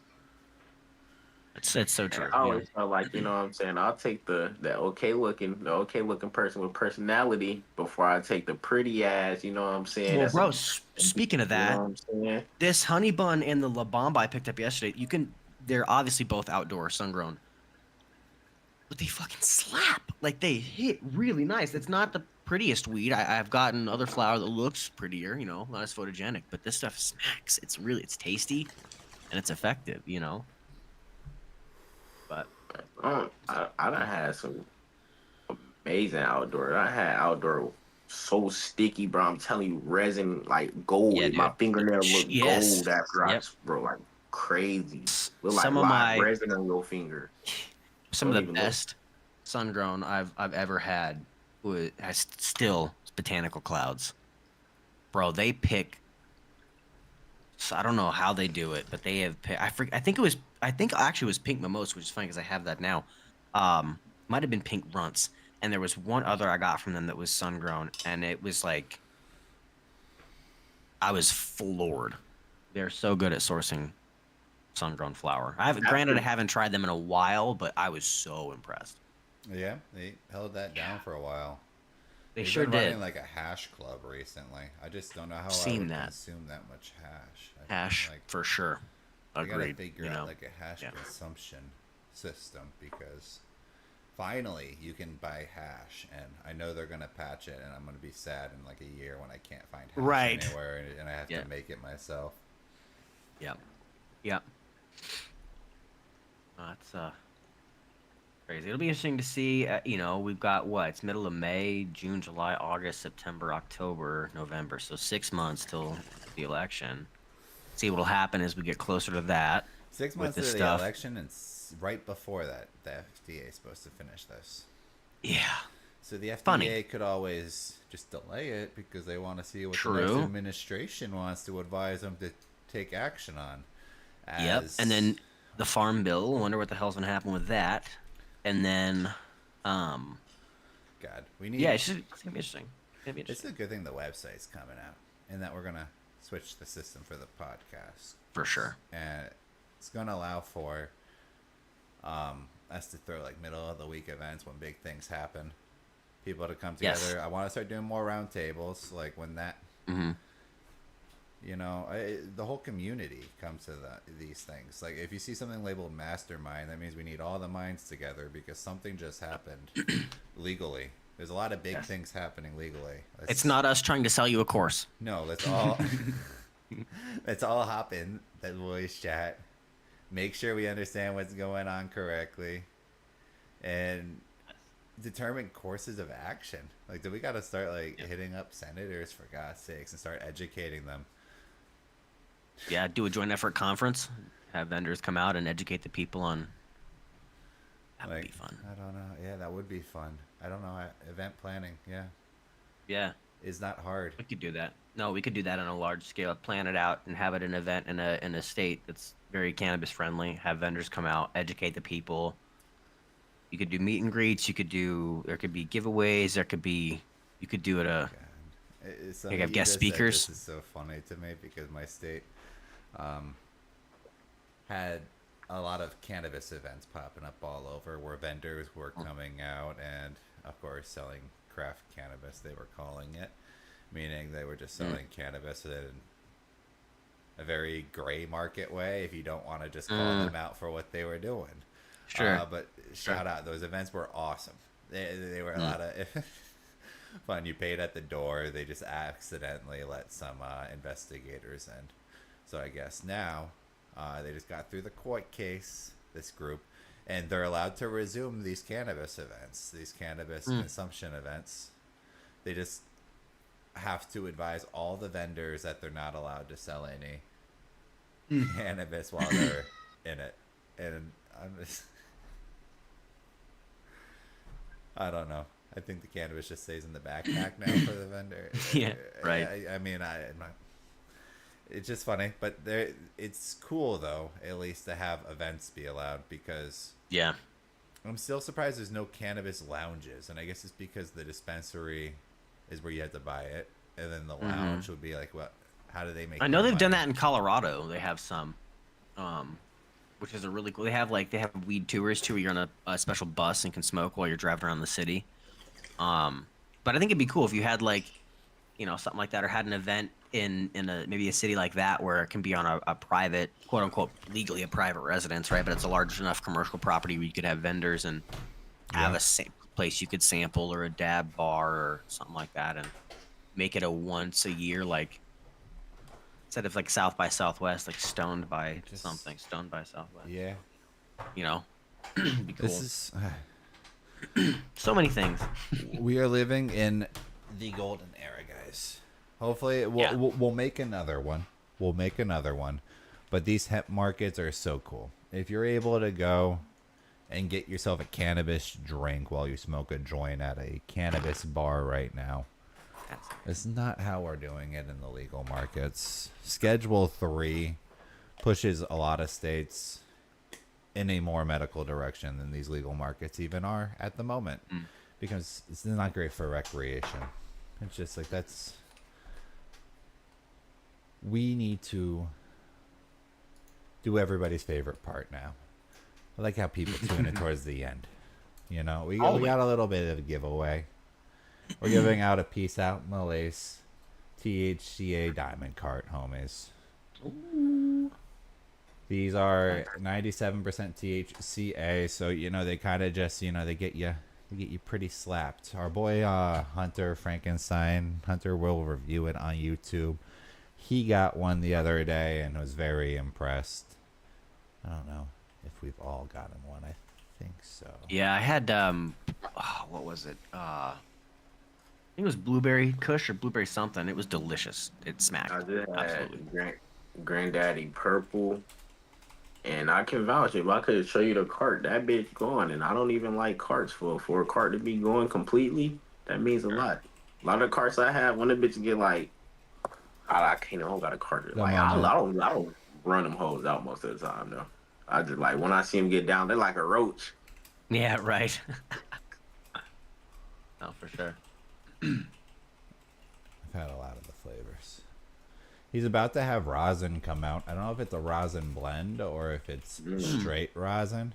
It's so true. I always felt like, you know what I'm saying, I'll take the okay looking person with personality before I take the pretty ass, you know what I'm saying? Well, That's bro, speaking of you know that, what I'm saying? this honey bun and the La Bamba I picked up yesterday, they're obviously both outdoor, sun grown, but they fucking slap. Like they hit really nice. It's not the prettiest weed. I've gotten other flower that looks prettier, not as photogenic, but this stuff smacks. It's tasty and it's effective. But I done had some amazing outdoor. I had outdoor so sticky, bro. I'm telling you, resin like gold. yeah, My dude. fingernail look Yes. gold after Yep. bro, like crazy. Look like Some of live my resin on your finger. some of Don't the even look. best sun grown I've ever had has still botanical clouds. Bro, they pick. So I don't know how they do it, but they have. I think actually it was pink mimosa, which is funny because I have that now. Might have been pink runts, and there was one other I got from them that was sun grown, and it was like I was floored. They're so good at sourcing sun grown flower. Granted, I haven't tried them in a while, but I was so impressed. yeah. They held that down for a while. They They've sure been did. running like a hash club recently. I just don't know how I Seen would that. consume that much hash. Hash Like for sure. I gotta Agreed. figure out like a hash Yeah. consumption system because finally you can buy hash, and I know they're gonna patch it, and I'm gonna be sad in like a year when I can't find hash Right. anywhere, and I have Yeah. to make it myself. Yep. That's crazy. It'll be interesting to see. We've got what? It's middle of May, June, July, August, September, October, November. So 6 months till the election. See what'll happen as we get closer to that. 6 with months to this the stuff. election, and right before that, the FDA is supposed to finish this. Yeah. So the FDA Funny. could always just delay it because they want to see what the True. next administration wants to advise them to take action on. Yep. And then the Farm Bill. Wonder what the hell's gonna happen with that. And then, God, we need. yeah, it's gonna be interesting. It's a good thing the website's coming out, and that we're gonna switch the system for the podcast, For sure. and it's gonna allow for us to throw like middle of the week events when big things happen. People to come together. Yes. I want to start doing more roundtables, like when that. Mm-hmm. The whole community comes to these things. Like if you see something labeled mastermind, that means we need all the minds together because something just happened legally. There's a lot of big things happening legally. It's not us trying to sell you a course. No, let's all let's all hop in that voice chat. Make sure we understand what's going on correctly, and determine courses of action. Like, do we got to start hitting up senators for God's sakes and start educating them? Yeah, do a joint effort conference. Have vendors come out and educate the people on. That would be fun. I don't know. Yeah, that would be fun. I don't know. Event planning. Yeah. Yeah, is not hard. we could do that. No, we could do that on a large scale. Plan it out and have it an event in a state that's very cannabis friendly. Have vendors come out, educate the people. You could do meet and greets. There could be giveaways. You could do it Some you of have you guest just said speakers. this is so funny to me because my state um, had a lot of cannabis events popping up all over where vendors were coming out and, of course, selling craft cannabis, they were calling it, meaning they were just selling cannabis in a very gray market way if you don't want to just call them out for what they were doing. Sure. But shout out, those events were awesome. They were a lot of fun. You paid at the door. They just accidentally let some investigators in. So I guess now they just got through the court case, this group, and they're allowed to resume these cannabis events, these cannabis consumption events. They just have to advise all the vendors that they're not allowed to sell any cannabis while they're in it. And I'm just... I don't know. I think the cannabis just stays in the backpack now for the vendor. Yeah, right. I mean, I'm not... It's just funny, but it's cool though, at least to have events be allowed because Yeah. I'm still surprised there's no cannabis lounges, and I guess it's because the dispensary is where you have to buy it, and then the lounge would be like, what? How do they make? I know their they've done money? that in Colorado. They have some, which is a really cool. They have weed tours too, where you're on a special bus and can smoke while you're driving around the city. But I think it'd be cool if you had something like that, or had an event in maybe a city like that where it can be on a private, quote unquote, legally a private residence, right? But it's a large enough commercial property where you could have vendors and have a place you could sample, or a dab bar or something like that, and make it a once a year, instead of South by Southwest, Stoned by something, Stoned by Southwest. Yeah. Be cool. This is. So many things. We are living in the golden era, guys. Hopefully, we'll make another one. We'll make another one. But these hemp markets are so cool. If you're able to go and get yourself a cannabis drink while you smoke a joint at a cannabis bar right now, it's not how we're doing it in the legal markets. Schedule 3 pushes a lot of states in a more medical direction than these legal markets even are at the moment, because it's not great for recreation. It's just we need to do everybody's favorite part now. I like how people tune it towards the end. We got a little bit of a giveaway. We're giving out a Peace Out Malaise THCA Diamond Cart, homies. Ooh. These are 97% THCA, so they kind of just they get you pretty slapped. Our boy Hunter Frankenstein, Hunter will review it on YouTube. He got one the other day and was very impressed. I don't know if we've all gotten one. I think so. Yeah, I had what was it? I think it was blueberry kush or blueberry something. It was delicious. It smacked. I did Absolutely. have Granddaddy Purple, and I can vouch if I could show you the cart, that bitch going, and I don't even like carts. For a cart to be going completely, that means a lot. A lot of carts I have, when the bitch get I don't got a cart. I don't run them hoes out most of the time though. I just when I see them get down, they're like a roach. Yeah, right. No, for sure. I've had a lot of the flavors. He's about to have rosin come out. I don't know if it's a rosin blend or if it's straight rosin,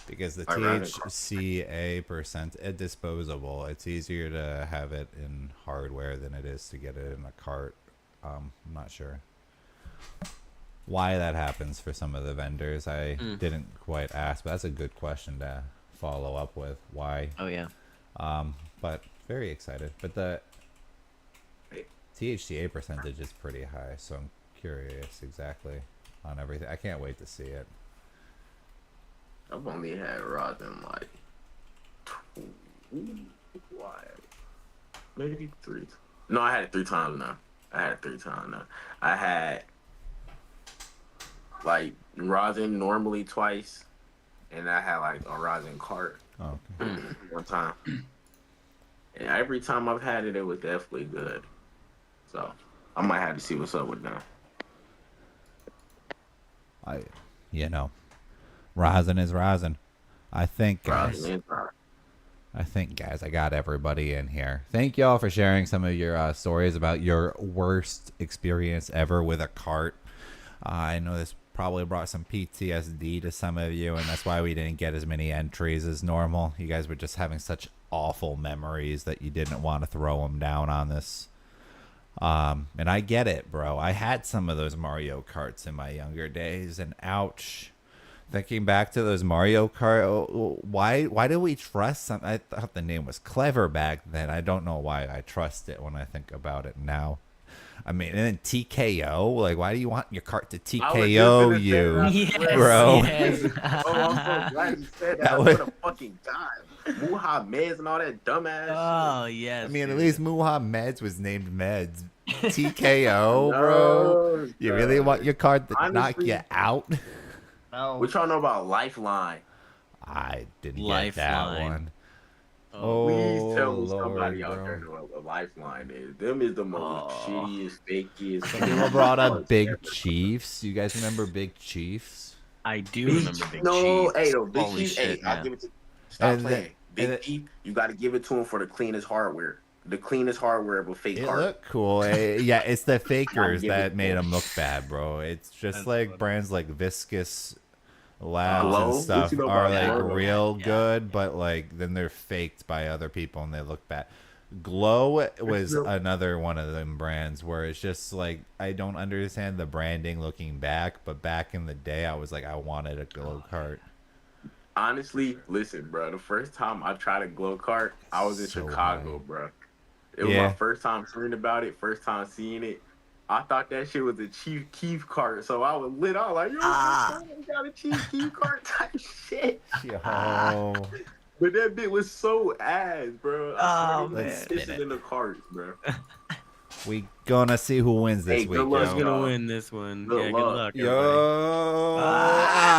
because the THCA percent is disposable. It's easier to have it in hardware than it is to get it in a cart. I'm not sure why that happens for some of the vendors. I didn't quite ask, but that's a good question to follow up with. Why? Oh yeah. But very excited. But the THCA percentage is pretty high, so I'm curious exactly on everything. I can't wait to see it. I've only had rosin maybe 3. No, I had it 3 times now. I had rosin normally twice, and I had a rosin cart Oh, okay. one time. And every time I've had it, it was definitely good. So I might have to see what's up with them. I, you know, rising is rising. I think, guys. I think, guys, I got everybody in here. Thank y'all for sharing some of your stories about your worst experience ever with a cart. I know this probably brought some PTSD to some of you, and that's why we didn't get as many entries as normal. You guys were just having such awful memories that you didn't want to throw them down on this. And I get it, bro. I had some of those Mario Karts in my younger days, and ouch. Thinking back to those Mario Kart, why do we trust some? I thought the name was clever back then. I don't know why I trust it when I think about it now. I mean, and then TKO, like, why do you want your cart to TKO you, Yes, bro? yes. Oh, I'm so glad you said that. That I was- would have fucking died. Muhammeds and all that dumbass Oh shit. yes. I mean, at dude. least Meds was named Meds. TKO, bro. No, You really want your cart to knock Honestly- you out? No. What y'all know about Lifeline? I didn't Lifeline. get that one. Oh, Please tell me Lord, somebody out bro. there know what a Lifeline is. Them is the most Oh. shittiest, fakiest. People brought up Big Chiefs. You guys remember Big Chiefs? I do remember Big No, Chiefs. hey, no, Big Holy Chief. shit, Hey, I'll yeah. give it to. Stop And playing. and Big Chief, you got to give it to him for the cleanest hardware. The cleanest hardware of a fake It heart. looked cool. Yeah, it's the fakers give it that to made him. them look bad, bro. It's just That's like funny. brands like Viscous Labs Glow? and What stuff you know are about like Glow? real Yeah. good, but like then they're faked by other people and they look bad. Glow was Yep. another one of them brands where it's just like I don't understand the branding looking back, but back in the day I was like I wanted a Glow cart. Honestly, listen, bro. The first time I tried a glow cart, I was in So Chicago, high. bro. It was Yeah. my first time hearing about it, first time seeing it. I thought that shit was a Chief Keef cart, so I was lit. I was like, yo, we got a Chief Keef cart type shit. Yo. But that bit was so ass, bro. I Oh, swear man. this is in the carts, bro. We gonna see who wins this Hey, good week, luck, yo. Who's gonna y'all. win this one? Good yeah, luck. good luck, everybody. Yo!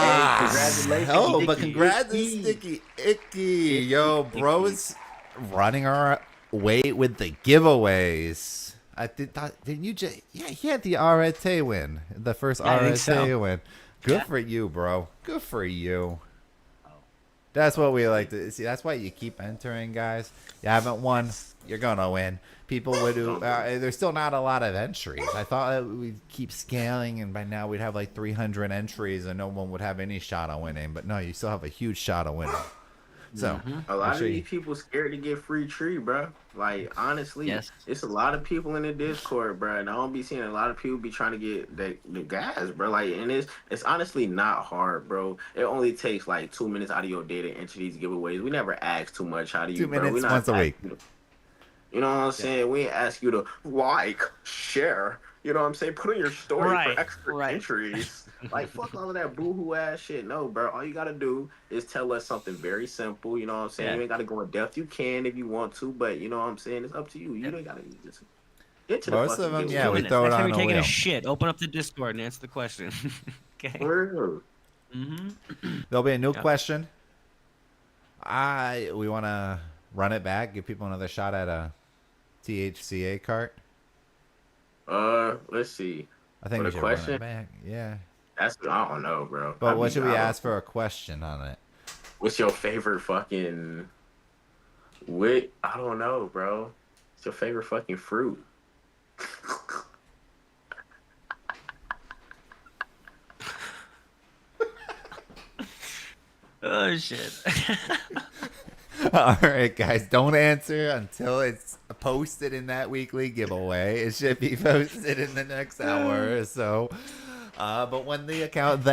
Hey, congratulations, Oh, Sticky but congrats to Icky. Sticky Icky. Yo, bro's running our way with the giveaways. Didn't you just? Yeah, he had the RET win, the first Yeah, I think RET so. win. Good Yeah. for you, bro. Good for you. That's what we like to see. That's why you keep entering, guys. You haven't won, you're gonna win. People would do. There's still not a lot of entries. I thought that we'd keep scaling, and by now we'd have like 300 entries, and no one would have any shot on winning. But no, you still have a huge shot of winning. So A lot make of sure these you, people scared to get free tree, bro. Like honestly, Yes. it's a lot of people in the Discord, bro. And I don't be seeing a lot of people be trying to get the gas, bro. Like, and it's honestly not hard, bro. It only takes like 2 minutes out of your day to enter these giveaways. We never ask too much out of you, 2 bro. We minutes not once a ask week. you to- You know what I'm saying? We ain't ask you to like, share. You know what I'm saying? Put in your story Right, for extra right. entries. Like, fuck all of that boohoo ass shit. No, bro. All you gotta do is tell us something very simple. You know what I'm saying? Yeah. You ain't gotta go in depth. You can if you want to, but you know what I'm saying? It's up to you. You Yep. ain't gotta just get to the Most fucking of them, giveaway. yeah, we 2 minutes. throw it Next time on you're a taking wheel. a shit, open up the Discord and answer the question. Okay. For real. Mm-hmm. There'll be a new Yeah. question. We want to run it back, give people another shot at a THCA cart. Let's see. I think For we the should run question? it back. Yeah. That's I don't know, bro. But I what mean, should we I don't- ask for a question on it? What's your favorite fucking what? I don't know, bro. What's your favorite fucking fruit? Oh shit. All right, guys, don't answer until it's posted in that weekly giveaway. It should be posted in the next hour or so. But when the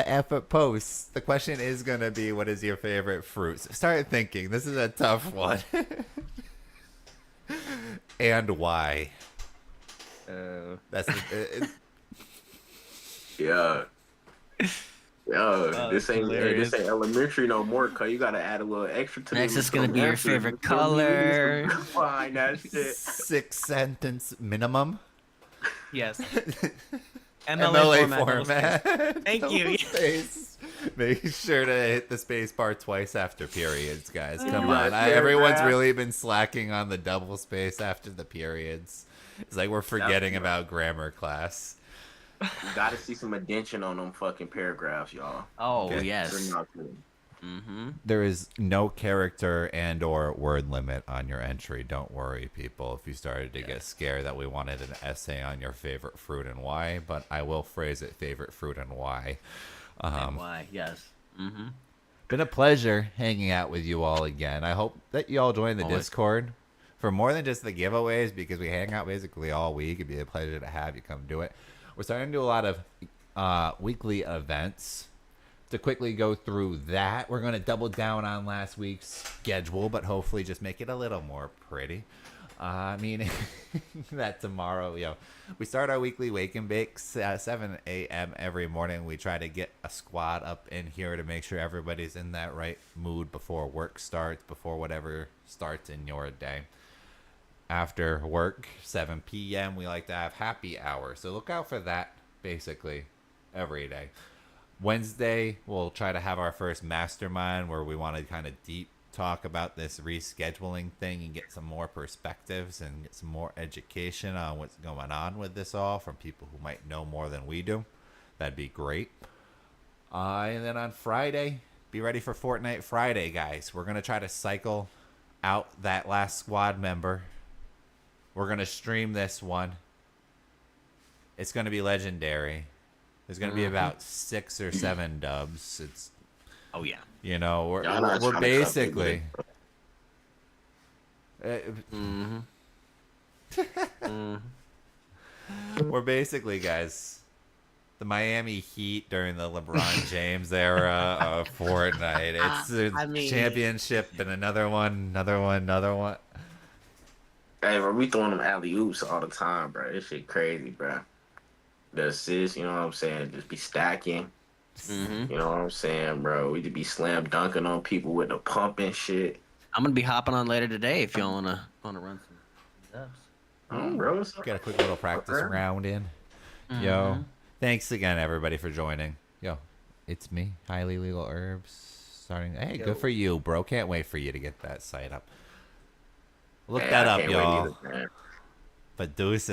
effort posts, the question is going to be, what is your favorite fruit? So start thinking. This is a tough one. And why? That's Yeah. Yeah, this ain't hilarious. this ain't elementary no more, cause you gotta add a little extra to Next the is gonna be your answer. favorite You feel me? color. We need some Fine, that shit. 6 sentence minimum. Yes. MLA format. Thank Double you. Space. Make sure to hit the space bar twice after periods, guys. Come Right on. there, Everyone's bruh. really been slacking on the double space after the periods. It's like we're forgetting about grammar class. You gotta see some indentation on them fucking paragraphs, y'all. Oh Okay. yes. They're not good. Mm-hmm. There is no character and or word limit on your entry. Don't worry, people, if you started to get scared that we wanted an essay on your favorite fruit and why, but I will phrase it favorite fruit and why. And why? Yes. Mm-hmm. Been a pleasure hanging out with you all again. I hope that you all join the Always. Discord for more than just the giveaways, because we hang out basically all week. It'd be a pleasure to have you come do it. We're starting to do a lot of weekly events. To quickly go through that, we're going to double down on last week's schedule, but hopefully just make it a little more pretty. Meaning that tomorrow, we start our weekly wake and bake 7 a.m. every morning. We try to get a squad up in here to make sure everybody's in that right mood before work starts, before whatever starts in your day. After work, 7 p.m., we like to have happy hour. So look out for that basically every day. Wednesday, we'll try to have our first mastermind where we want to kind of deep talk about this rescheduling thing and get some more perspectives and get some more education on what's going on with this all from people who might know more than we do. That'd be great. And then on Friday, be ready for Fortnite Friday, guys. We're going to try to cycle out that last squad member. We're going to stream this one. It's going to be legendary. There's going to be about 6 or 7 dubs. It's, Oh yeah. Y'all not we're trying to basically. Mm-hmm. We're basically, guys, the Miami Heat during the LeBron James era of Fortnite. It's a I mean- championship and another one. Hey, bro, we throwing them alley oops all the time, bro. This shit crazy, bro. The assists, you know what I'm saying? Just be stacking. Mm-hmm. You know what I'm saying, bro? We just be slam dunking on people with the pump and shit. I'm gonna be hopping on later today if y'all wanna run some dubs. Bro. Got a quick little practice round in. Yo, thanks again, everybody, for joining. Yo, it's me, Highly Legal Herbs. Starting. Hey, good for you, bro. Can't wait for you to get that site up. Look Hey, that I up, can't wait y'all. either, man. But deuces.